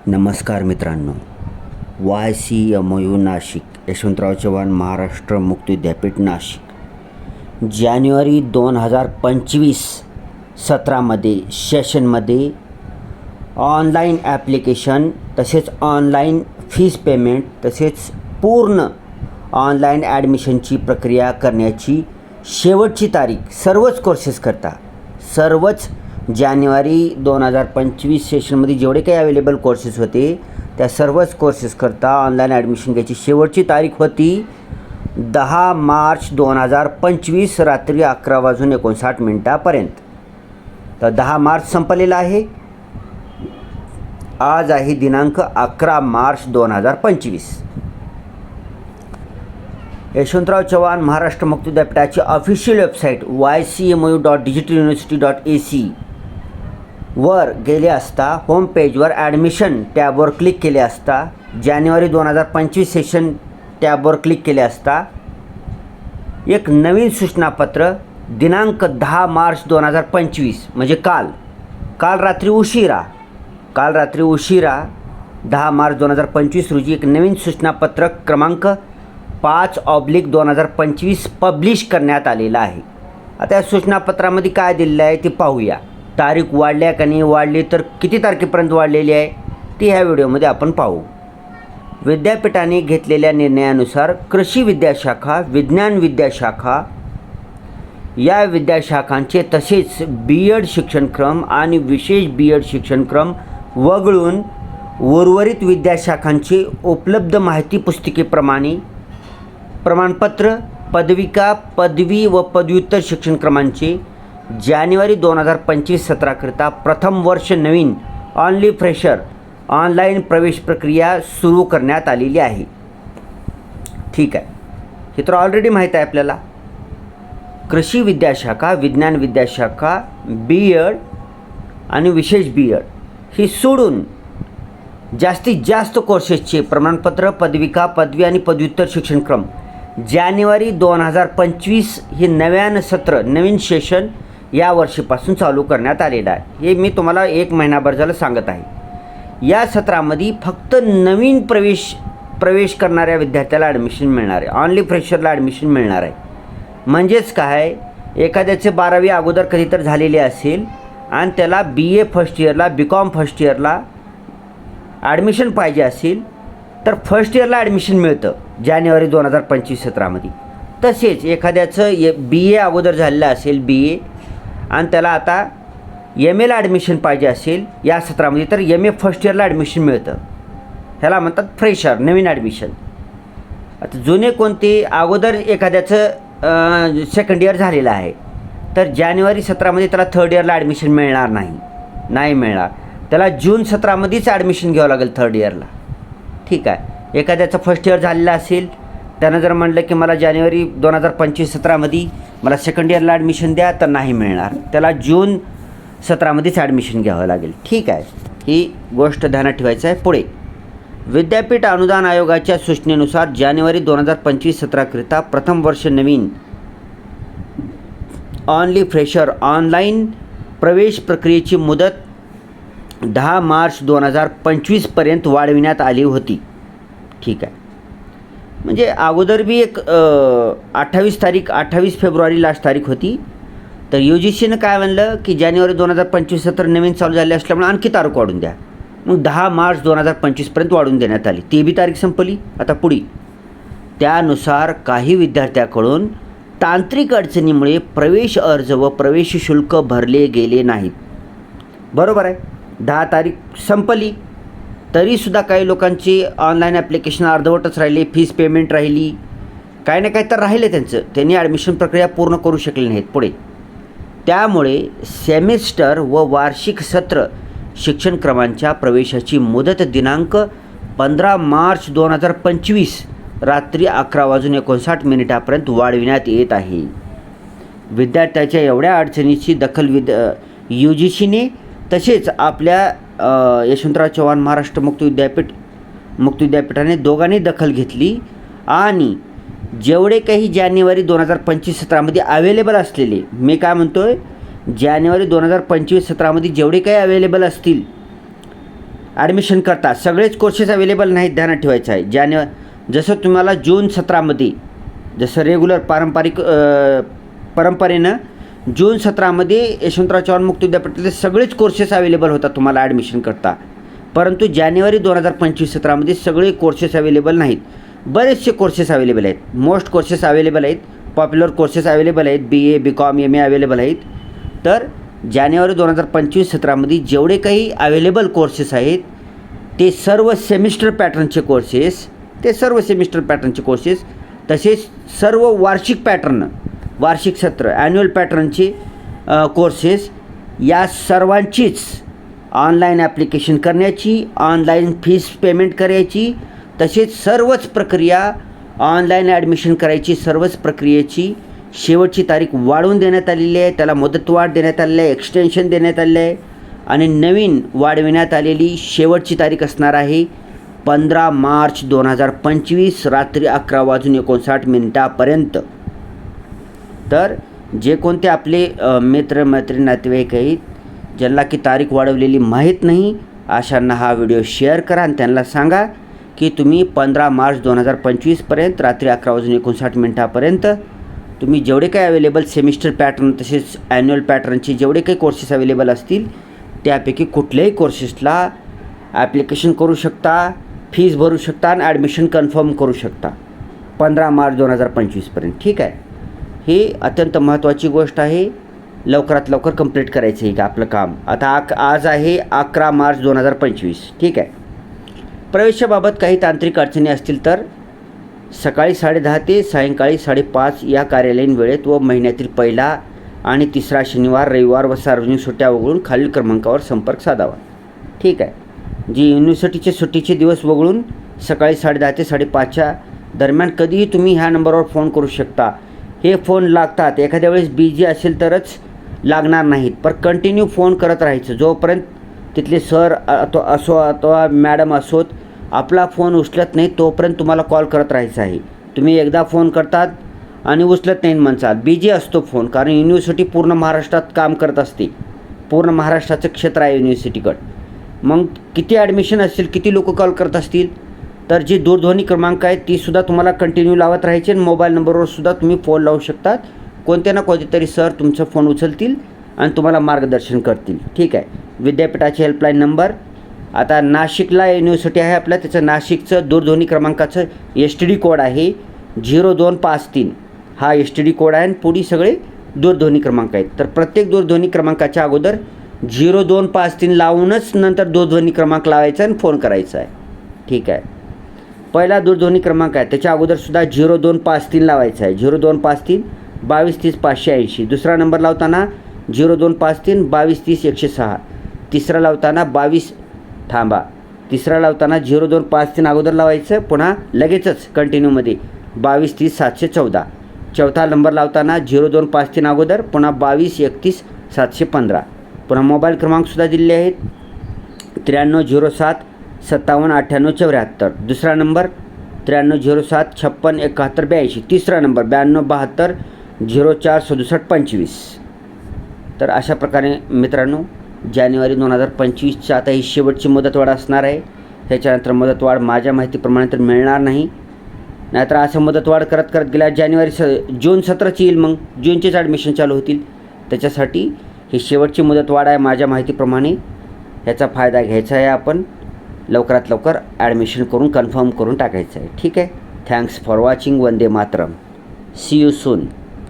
नमस्कार मित्रांनो, YCMU नाशिक, यशवंतराव चव्हाण महाराष्ट्र मुक्त विद्यापीठ नाशिक, जानेवारी 2025 सत्रामध्ये सेशनमध्ये ऑनलाईन ॲप्लिकेशन तसेच ऑनलाईन फीस पेमेंट तसेच पूर्ण ऑनलाईन ॲडमिशनची प्रक्रिया करण्याची शेवटची तारीख सर्वच कोर्सेस करता जानेवारी 2025 सेशनमध्ये जेवढे काही अवेलेबल कोर्सेस होते त्या सर्वच कोर्सेस करता ऑनलाईन ॲडमिशन घ्यायची शेवटची तारीख होती 10 मार्च 2025 रात्री 11:59 तर 10 मार्च संपलेला आहे. आज आहे दिनांक 11 मार्च 2025. यशवंतराव चव्हाण महाराष्ट्र मुक्त विद्यापीठाची ऑफिशियल वेबसाईट ycmu.digitaluniversity.ac वर गेले असता होम पेजवर ॲडमिशन टॅबवर क्लिक केले असता जानेवारी 2025 सेशन टॅबवर क्लिक केले असता एक नवीन सूचनापत्र दिनांक 10 मार्च 2025 म्हणजे काल रात्री उशिरा 10 मार्च 2025 रोजी एक नवीन सूचनापत्र क्रमांक 5/2025 पब्लिश करण्यात आलेला आहे. आता या सूचनापत्रामध्ये काय दिलेलं आहे ते पाहूया. तारीख वाढल्या का नाही, वाढली तर किती तारखेपर्यंत वाढलेली आहे ती ह्या व्हिडिओमध्ये आपण पाहू. विद्यापीठाने घेतलेल्या निर्णयानुसार कृषी विद्याशाखा, विज्ञान विद्याशाखा या विद्याशाखांचे तसेच BEd शिक्षणक्रम आणि विशेष BEd शिक्षणक्रम वगळून उर्वरित विद्याशाखांचे उपलब्ध माहिती पुस्तिकेप्रमाणे प्रमाणपत्र, पदविका, पदवी व पदव्युत्तर शिक्षणक्रमांचे जानेवारी 2025 सत्राकरिता प्रथम वर्ष नवीन ऑनली फ्रेशर ऑनलाईन प्रवेश प्रक्रिया सुरू करण्यात आलेली आहे. ठीक आहे, हे तर ऑलरेडी माहीत आहे आपल्याला. कृषी विद्याशाखा, विज्ञान विद्याशाखा, BEd आणि विशेष BEd ही सोडून जास्तीत जास्त कोर्सेसचे प्रमाणपत्र, पदविका, पदवी आणि पदव्युत्तर शिक्षणक्रम जानेवारी 2025 हे नवीन सेशन या वर्षीपासून चालू करण्यात आलेलं आहे. हे मी तुम्हाला 1 महिनाभर झालं सांगत आहे. या सत्रामध्ये फक्त नवीन प्रवेश करणाऱ्या विद्यार्थ्याला ॲडमिशन मिळणार आहे. ऑनली फ्रेशरला ॲडमिशन मिळणार आहे. म्हणजेच काय, एखाद्याचे 12वी अगोदर कधी तर झालेले असेल आणि त्याला BA फर्स्ट इयरला, BCom फर्स्ट इयरला ॲडमिशन पाहिजे असेल तर फर्स्ट इयरला ॲडमिशन मिळतं जानेवारी 2025 सत्रामध्ये. तसेच एखाद्याचं BA अगोदर झालेलं असेल BA आणि त्याला आता MAला ॲडमिशन पाहिजे असेल या सत्रामध्ये तर MA फर्स्ट इयरला ॲडमिशन मिळतं. ह्याला म्हणतात फ्रेशर, नवीन ॲडमिशन. आता जुने कोणते अगोदर एखाद्याचं सेकंड इयर झालेलं आहे तर जानेवारी सत्रामध्ये त्याला थर्ड इयरला ॲडमिशन मिळणार नाही मिळणार. त्याला जून सत्रामध्येच ॲडमिशन घ्यावं लागेल थर्ड इयरला. ठीक आहे, एखाद्याचं फर्स्ट इयर झालेलं असेल त्यानं जर म्हणलं की मला जानेवारी 2025 सत्रामध्ये मला सेकंड इयरला ॲडमिशन द्या तर नाही मिळणार. त्याला जून सत्रामध्येच ॲडमिशन घ्यावं लागेल. ठीक आहे, ही गोष्ट ध्यानात ठेवायचं आहे. पुढे विद्यापीठ अनुदान आयोगाच्या सूचनेनुसार जानेवारी 2025 सत्राकरिता प्रथम वर्ष नवीन ऑनली फ्रेशर ऑनलाईन प्रवेश प्रक्रियेची मुदत 10 मार्च 2025 पर्यंत वाढविण्यात आली होती. ठीक आहे, म्हणजे अगोदर बी एक 28 फेब्रुवारी लास्ट तारीख होती. तर UGCनं काय म्हणलं की जानेवारी 2025 सत्र नवीन चालू झाले असल्यामुळे आणखी तारीख वाढून द्या. मग 10 मार्च 2025 पर्यंत वाढून देण्यात आली. ती बी तारीख संपली. आता पुढे त्यानुसार काही विद्यार्थ्याकडून तांत्रिक अडचणीमुळे प्रवेश अर्ज व प्रवेश शुल्क भरले गेले नाहीत. बरोबर आहे, 10 तारीख संपली तरीसुद्धा काही लोकांची ऑनलाईन ॲप्लिकेशन अर्धवटच राहिली, फीस पेमेंट राहिली, काही ना काही तर राहिले त्यांनी ॲडमिशन प्रक्रिया पूर्ण करू शकले नाहीत पुढे. त्यामुळे सेमिस्टर व वार्षिक सत्र शिक्षणक्रमांच्या प्रवेशाची मुदत दिनांक 15 मार्च 2025 रात्री 11:59 वाढविण्यात येत आहे. विद्यार्थ्याच्या एवढ्या अडचणीची दखल UGCने तसेच आपल्या यशवंतराव चव्हाण महाराष्ट्र मुक्त विद्यापीठाने दोघांनी दखल घेतली आणि जेवढे काही जानेवारी 2025 सत्रामध्ये अवेलेबल असलेले, मी काय म्हणतोय, जानेवारी 2025 सत्रामध्ये जेवढे काही अवेलेबल असतील ॲडमिशन करता सगळेच कोर्सेस अवेलेबल नाहीत, ध्यानात ठेवायचं आहे. जसं तुम्हाला जून 17मध्ये जसं रेग्युलर परंपरेनं जून 17मध्ये यशवंतराव चव्हाण मुक्त विद्यापीठातले सगळेच कोर्सेस अवेलेबल होतात तुम्हाला ॲडमिशन करता. परंतु जानेवारी 2025-17मध्ये सगळे कोर्सेस अवेलेबल नाहीत. बरेचसे कोर्सेस अवेलेबल आहेत. मोस्ट कोर्सेस अवेलेबल आहेत. पॉप्युलर कोर्सेस अवेलेबल आहेत. BA BCom MA अवेलेबल आहेत. तर जानेवारी 2025-17मध्ये जेवढे काही अवेलेबल कोर्सेस आहेत ते सर्व सेमिस्टर पॅटर्नचे कोर्सेस तसेच सर्व वार्षिक सत्र ॲन्युअल पॅटर्नचे कोर्सेस या सर्वांचीच ऑनलाईन ॲप्लिकेशन करण्याची, ऑनलाईन फीस पेमेंट करायची, तसेच सर्वच प्रक्रिया ऑनलाईन ॲडमिशन करायची सर्वच प्रक्रियेची शेवटची तारीख वाढवून देण्यात आलेली आहे. त्याला मुदतवाढ देण्यात आलेली आहे, एक्सटेन्शन देण्यात आलेलं आहे आणि नवीन वाढविण्यात आलेली शेवटची तारीख असणार आहे 15 मार्च 2025 रात्री 11:59 तर जे कोणते आपले मित्रमैत्रीण नातेवाईक आहेत ज्यांना की तारीख वाढवलेली माहीत नाही अशांना हा व्हिडिओ शेअर करा आणि त्यांना सांगा की तुम्ही 15 मार्च 2025 रात्री 11:59 तुम्ही जेवढे काही अवेलेबल सेमिस्टर पॅटर्न तसेच ॲन्युअल पॅटर्नचे जेवढे काही कोर्सेस अवेलेबल असतील त्यापैकी कुठल्याही कोर्सेसला ॲप्लिकेशन करू शकता, फीस भरू शकता आणि ॲडमिशन कन्फर्म करू शकता 15 मार्च 2025 ठीक आहे. ही अत्यंत महत्त्वाची गोष्ट आहे. लवकरात लवकर कंप्लीट करायचं आहे का आपलं काम. आता आज आहे 11 मार्च 2025 ठीक आहे. प्रवेशाबाबत काही तांत्रिक अडचणी असतील तर सकाळी 10:30 ते सायंकाळी 5:30 या कार्यालयीन वेळेत व महिन्यातील पहिला आणि तिसरा शनिवार, रविवार व सार्वजनिक सुट्ट्या वगळून खालील क्रमांकावर संपर्क साधावा ठीक आहे. जी युनिव्हर्सिटीचे सुट्टीचे दिवस वगळून सकाळी 10:30 ते 5:30च्या दरम्यान कधीही तुम्ही ह्या नंबरवर फोन करू शकता. हे फोन लागतात, एखाद्या वेळेस बिझी असेल तरच लागणार नाहीत, पण कंटिन्यू फोन करत राहायचं जोपर्यंत तिथले सर असो अथवा मॅडम असोत आपला फोन उचलत नाही तोपर्यंत तुम्हाला कॉल करत राहायचं आहे. तुम्ही एकदा फोन करतात आणि उचलत नाही म्हणसाल बिझी असतो फोन, कारण युनिव्हर्सिटी पूर्ण महाराष्ट्रात काम करत असते. पूर्ण महाराष्ट्राचं क्षेत्र आहे युनिव्हर्सिटीकडं. मग किती ॲडमिशन असतील, किती लोक कॉल करत असतील, तर जी दूरध्वनी क्रमांक आहेत तीसुद्धा तुम्हाला कंटिन्यू लावत राहायचे आणि मोबाईल नंबरवर सुद्धा तुम्ही फोन लावू शकतात. कोणत्या ना कोणतेतरी सर तुमचं फोन उचलतील आणि तुम्हाला मार्गदर्शन करतील ठीक आहे. विद्यापीठाची हेल्पलाईन नंबर आता नाशिकला युनिव्हर्सिटी आहे आपल्या, त्याचं नाशिकचं दूरध्वनी क्रमांकाचं STD कोड आहे 0253 हा STD कोड आहे आणि पुढे सगळे दूरध्वनी क्रमांक आहेत. तर प्रत्येक दूरध्वनी क्रमांकाच्या अगोदर 0253 लावूनच नंतर दूरध्वनी क्रमांक लावायचा आणि फोन करायचा आहे ठीक आहे. पहिला दूरध्वनी क्रमांक आहे त्याच्या अगोदरसुद्धा 0253 लावायचा आहे 0253 2230 580. दुसरा नंबर लावताना 0253 2230 106. तिसरा लावताना 0253 अगोदर लावायचं, पुन्हा लगेचच कंटिन्यूमध्ये 2230 714. चौथा नंबर लावताना 0253 अगोदर पुन्हा 2231 715. पुन्हा मोबाईल क्रमांकसुद्धा दिलेले आहेत 9307 57 98 74. दुसरा नंबर 9307 56 71 82. तिसरा नंबर 9272 04 67 25. तर अशा प्रकारे मित्रांनो जानेवारी 2025च्या आता ही शेवटची मुदतवाढ असणार आहे. ह्याच्यानंतर मुदतवाढ माझ्या माहितीप्रमाणे तर मिळणार नाही, नाहीतर असं मुदतवाढ करत गेल्या जून 17ची येईल, मग जूनचेच ॲडमिशन चालू होतील. त्याच्यासाठी ही शेवटची मुदतवाढ आहे माझ्या माहितीप्रमाणे. ह्याचा फायदा घ्यायचा आहे, आपण लवकरात लवकर ॲडमिशन करून कन्फर्म करून टाकायचं आहे ठीक आहे. Thanks for watching. वंदे मातरम. See you soon.